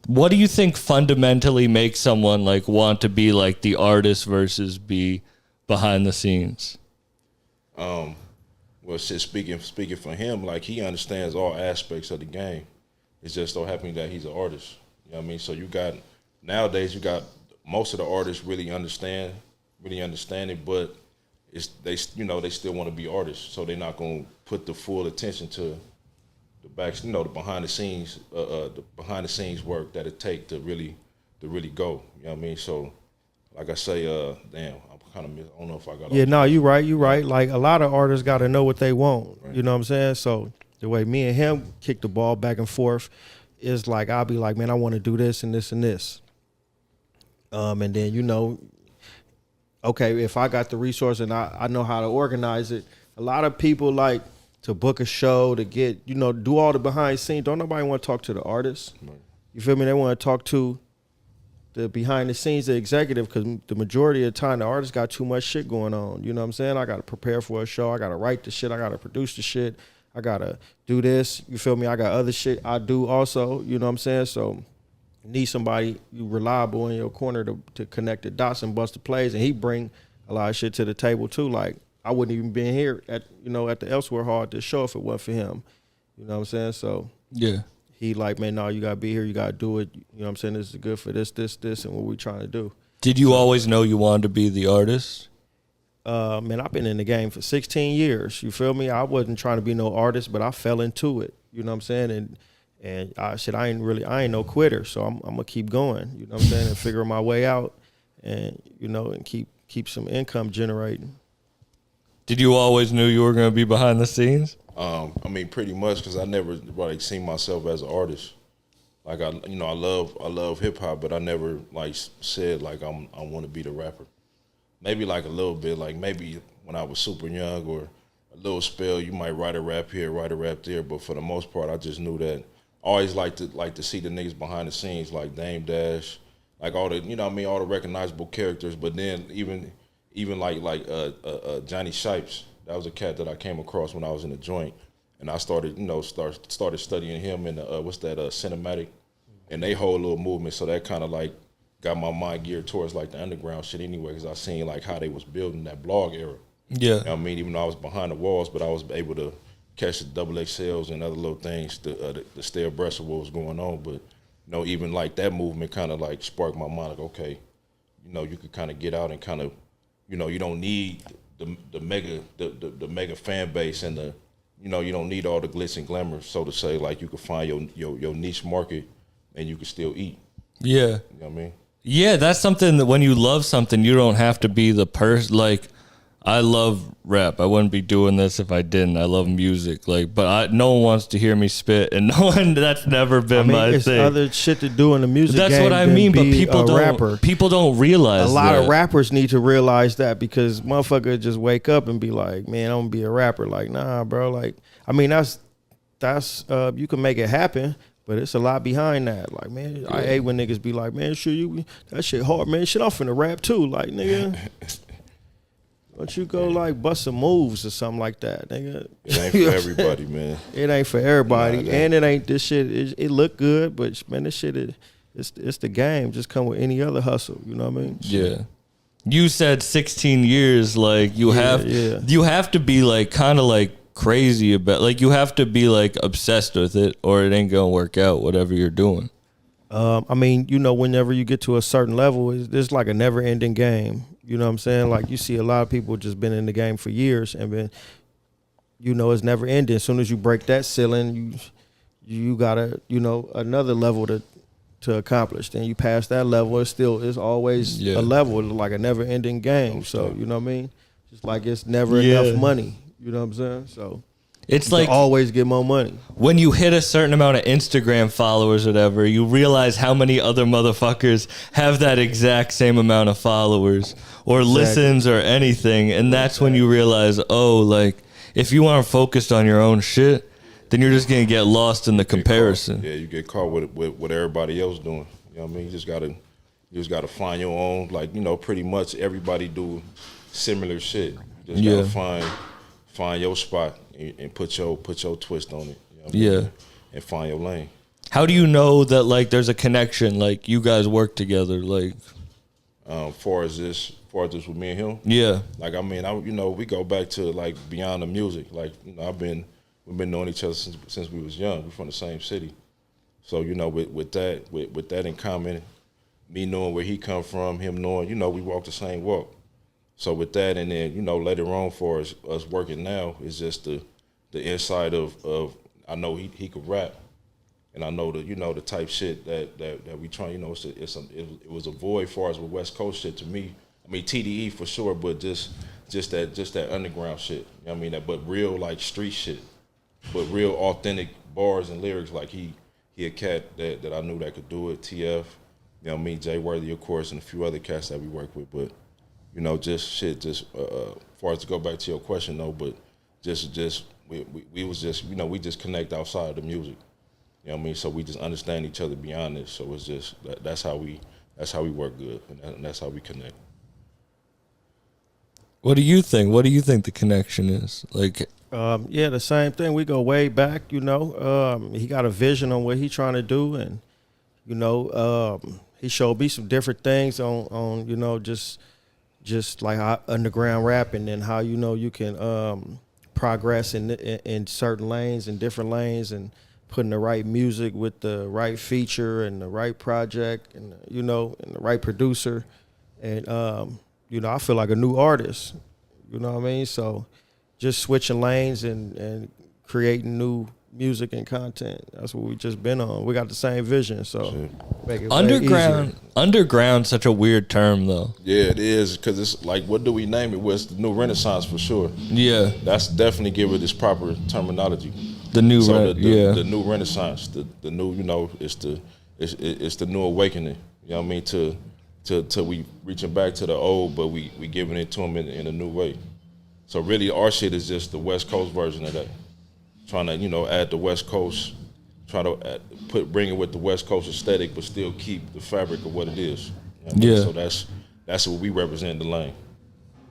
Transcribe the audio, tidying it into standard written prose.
What do you think fundamentally makes someone like want to be like the artist versus be behind the scenes? Well, shit, speaking for him, like he understands all aspects of the game. It's just so happening that he's an artist. You know what I mean? So nowadays you got most of the artists really understand it, but they still want to be artists, so they're not gonna put the full attention to the back, the behind the scenes work that it take to really go. You know what I mean? So, like I say, damn, I'm kind of I don't know if I got. Yeah, no, you right. Like a lot of artists got to know what they want. Right. You know what I'm saying? So the way me and him kick the ball back and forth is like I'll be like, man, I want to do this and this and this. And then okay, if I got the resource and I know how to organize it, a lot of people like to book a show to get, do all the behind the scenes. Don't nobody want to talk to the artist. Right. You feel me? They want to talk to the behind the scenes, the executive, because the majority of the time the artist got too much shit going on. You know what I'm saying? I got to prepare for a show. I got to write the shit. I got to produce the shit. I got to do this. You feel me? I got other shit I do also. You know what I'm saying? So you need somebody reliable in your corner to connect the dots and bust the plays. And he bring a lot of shit to the table too. Like I wouldn't even been here at the Elsewhere Hall at this show if it wasn't for him. You know what I'm saying? So yeah. He like, man, no, you got to be here. You got to do it. You know what I'm saying? This is good for this, and what we trying to do. Did you always know you wanted to be the artist? Man, I've been in the game for 16 years. You feel me? I wasn't trying to be no artist, but I fell into it. You know what I'm saying? And I ain't no quitter. So I'm going to keep going. You know what I'm saying? And figure my way out and, and keep some income generating. Did you always knew you were going to be behind the scenes? I mean, pretty much, because I never like seen myself as an artist. Like I love hip hop, but I never like said like I want to be the rapper. Maybe like a little bit, like maybe when I was super young or a little spell, you might write a rap here, write a rap there. But for the most part, I just knew that. I always like to see the niggas behind the scenes, like Dame Dash, like all the all the recognizable characters. But then even like Johnny Shipes. That was a cat that I came across when I was in the joint, and I started studying him in the cinematic, and they whole little movement. So that kind of like got my mind geared towards like the underground shit anyway, because I seen like how they was building that blog era. Yeah, you know what I mean, even though I was behind the walls, but I was able to catch the XXLs and other little things to stay abreast of what was going on. But even like that movement kind of like sparked my mind. Like, okay, you could kind of get out and kind of, you don't need the mega fan base and the you don't need all the glitz and glamour, so to say. Like you could find your niche market and you could still eat. Yeah. You know what I mean? Yeah, that's something that when you love something, you don't have to be the person. Like I love rap. I wouldn't be doing this if I didn't. I love music. Like, but no one wants to hear me spit, and no one. That's never been my it's thing. Other shit to do in the music game. That's what I mean. But people don't. Rapper. People don't realize. A lot of rappers need to realize that, because motherfucker just wake up and be like, "Man, I'm gonna be a rapper." Like, nah, bro. Like, I mean, that's you can make it happen. But it's a lot behind that. Like, man, I hate when niggas be like, man, that shit hard, man. Shit, I'm finna rap too. Like, nigga, why don't you go like bust some moves or something like that, nigga? It ain't for everybody, man. It ain't for everybody. Nah, and it ain't this shit. It look good, but man, this shit, it's the game. Just come with any other hustle. You know what I mean? Yeah. You said 16 years. Like you have to be like kind of like crazy about, like you have to be like obsessed with it or it ain't gonna work out, whatever you're doing. I mean, whenever you get to a certain level, it's like a never ending game. You know what I'm saying? Like you see a lot of people just been in the game for years and been, it's never ending. As soon as you break that ceiling, you gotta, another level to accomplish. Then you pass that level, it's always a level, like a never ending game. So, you know what I mean? Just like it's never enough money. You know what I'm saying? So it's like always get more money. When you hit a certain amount of Instagram followers or whatever, you realize how many other motherfuckers have that exact same amount of followers or listens or anything. And that's when you realize, oh, like if you aren't focused on your own shit, then you're just going to get lost in the comparison. Yeah, you get caught with what everybody else doing. You know what I mean? You just got to find your own, like, pretty much everybody do similar shit. You just got to find your spot and put your twist on it. You know what I mean? And find your lane. How do you know that like there's a connection? Like you guys work together. Like, Far as this with me and him. yeah, Like I mean, we go back to like beyond the music. Like we've been knowing each other since we was young. We're from the same city, so with that in common, me knowing where he come from, him knowing we walk the same walk. So with that, and then later on for us working now is just the insight of I know he could rap, and I know the type shit that we try. It was a void as far as with West Coast shit to me. I mean TDE for sure, but just that underground shit. You know what I mean? But real like street shit, but real authentic bars and lyrics. Like he a cat that I knew that could do it. TF, me, Jay Worthy of course, and a few other cats that we work with. But just shit. Just far as to go back to your question though, but we was just we just connect outside of the music. You know what I mean? So we just understand each other beyond this. So it's just that's how we work good, and that's how we connect. what do you think? What do you think the connection is? Like, Yeah, the same thing. We go way back, He got a vision on what he trying to do, and he showed me some different things on just like how underground rapping and how you can progress in certain lanes and different lanes, and putting the right music with the right feature and the right project and and the right producer, and I feel like a new artist. You know what I mean? So just switching lanes and creating new music and content. That's what we just been on. We got the same vision, so make it underground's such a weird term though. Yeah, it is, because it's like, what do we name it? Well, it's the new Renaissance for sure. Yeah, that's definitely give it its proper terminology. The new the new Renaissance, the new it's the new awakening. You know what I mean? To we reaching back to the old, but we giving it to them in a new way. So really, our shit is just the West Coast version of that. Trying to add the West Coast, trying to bring it with the West Coast aesthetic, but still keep the fabric of what it is. You know what I mean? So that's what we represent in the lane.